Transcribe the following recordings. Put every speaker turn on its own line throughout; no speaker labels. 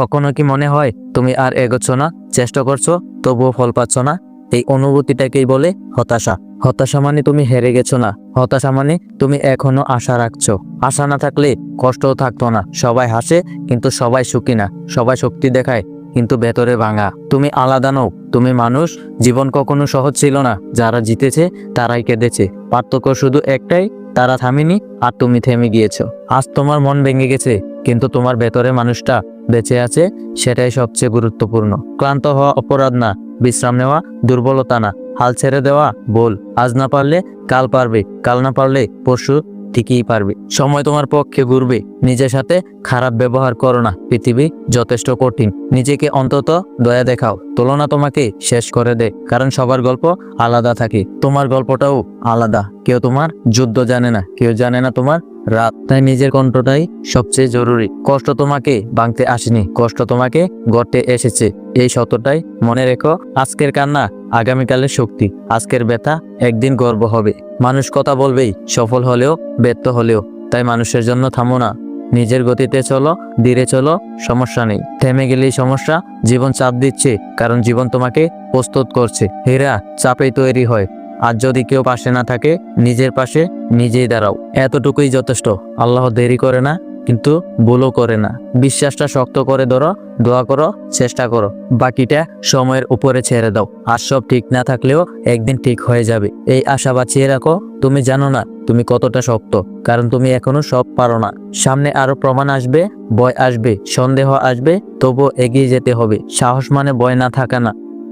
কখনো কি মনে হয় তুমি আর এগোচ্ছ না, চেষ্টা করছো তবুও ফল পাচ্ছ না? এই অনুভূতিটাকেই বলে হতাশা। হতাশা মানে তুমি হেরে গেছো না, হতাশা মানে তুমি এখনো আশা রাখছো। আশা না থাকলে কষ্টও থাকতো না। সবাই হাসে কিন্তু সবাই সুখী না, সবাই শক্তি দেখায় কিন্তু ভেতরে ভাঙা। তুমি আলাদা নও, তুমি মানুষ। জীবন কখনো সহজ ছিল না, যারা জিতেছে তারাই কেঁদেছে। পার্থক্য শুধু একটাই, তারা থামেনি আর তুমি থেমে গিয়েছো। আজ তোমার মন ভেঙে গেছে কিন্তু তোমার ভেতরে মানুষটা বেঁচে আছে, সেটাই সবচেয়ে গুরুত্বপূর্ণ। ক্লান্ত হওয়া অপরাধ না, বিশ্রাম নেওয়া দুর্বলতা না, হাল ছেড়ে দেওয়া ভুল। আজ না পারলে কাল পারবে, কাল না পারলে পরশু ঠিকই পারবে। সময় তোমার পক্ষে ঘুরবে। নিজের সাথে খারাপ ব্যবহার করো না, পৃথিবী যথেষ্ট কঠিন। নিজেকে অন্তত দয়া দেখাও, তুলনা তোমাকে শেষ করে দেয়। কারণ সবার গল্প আলাদা থাকে, তোমার গল্পটাও আলাদা। কেউ তোমার যুদ্ধ জানে না, কেউ জানে না তোমার রাত। তাই নিজের কণ্ঠটাই সবচেয়ে জরুরি। কষ্ট তোমাকে ভাঙতে আসেনি, কষ্ট তোমাকে গড়তে এসেছে। এই সত্যটাই মনে রেখো। আজকের কান্না আগামীকালের শক্তি, আজকের ব্যথা একদিন গর্ব হবে। মানুষ কথা বলবেই, সফল হলেও ব্যর্থ হলেও। তাই মানুষের জন্য থামো না, নিজের গতিতে চলো, ধীরে চলো, সমস্যা নেই। থেমে গেলেই সমস্যা। জীবন চাপ দিচ্ছে কারণ জীবন তোমাকে প্রস্তুত করছে। হীরা চাপেই তৈরি হয়। আর যদি কেউ পাশে না থাকে, নিজের পাশে নিজেই দাঁড়াও। এতটুকুই যথেষ্ট। আল্লাহ দেরি করে না কিন্তু ভুলও করে না। বিশ্বাসটা শক্ত করে ধরো, দোয়া করো, চেষ্টা করো, বাকিটা সময়ের উপরে ছেড়ে দাও। আর সব ঠিক না থাকলেও একদিন ঠিক হয়ে যাবে, এই আশা বাঁচিয়ে রাখো। তুমি জানো না তুমি কতটা শক্ত, কারণ তুমি এখনো সব পারো না। সামনে আরো প্রমাণ আসবে, ভয় আসবে, সন্দেহ আসবে, তবুও এগিয়ে যেতে হবে। সাহস মানে ভয় না থাকা না,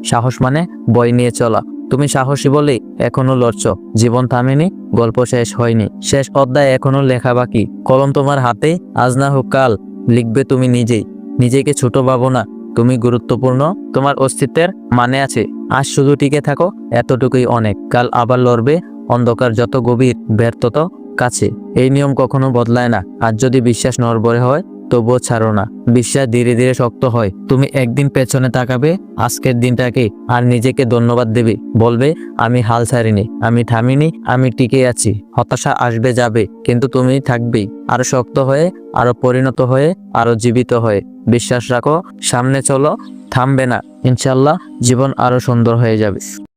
সাহস মানে ভয় নিয়ে চলা। তুমি সাহসী বলে এখনো লড়ছো। জীবন থামেনি, গল্প শেষ হয়নি, শেষ অধ্যায় এখনো লেখা বাকি। কলম তোমার হাতে, আজ না হোক কাল লিখবে তুমি নিজেই। নিজেকে ছোট ভাবো না, তুমি গুরুত্বপূর্ণ। তোমার অস্তিত্বের মানে আছে। আজ শুধু টিকে থাকো, এতটুকুই অনেক। কাল আবার লড়বে। অন্ধকার যত গভীর, ব্যর্থতা কাছে। এই নিয়ম কখনো বদলায় না। আর যদি বিশ্বাস নড়বড়ে হয়, তবুও ছাড়ো না। বিশ্বাস ধীরে ধীরে শক্ত হয়। তুমি একদিন পেছনে তাকাবে আজকের দিনটাকে, আর নিজেকে ধন্যবাদ দেবে। বলবে, আমি হাল ছাড়িনি, আমি থামিনি, আমি টিকে আছি। হতাশা আসবে যাবে, কিন্তু তুমি থাকবেই। আরো শক্ত হয়ে, আরো পরিণত হয়ে, আরো জীবিত হয়ে। বিশ্বাস রাখো, সামনে চলো, থামবে না। ইনশাল্লাহ জীবন আরো সুন্দর হয়ে যাবে।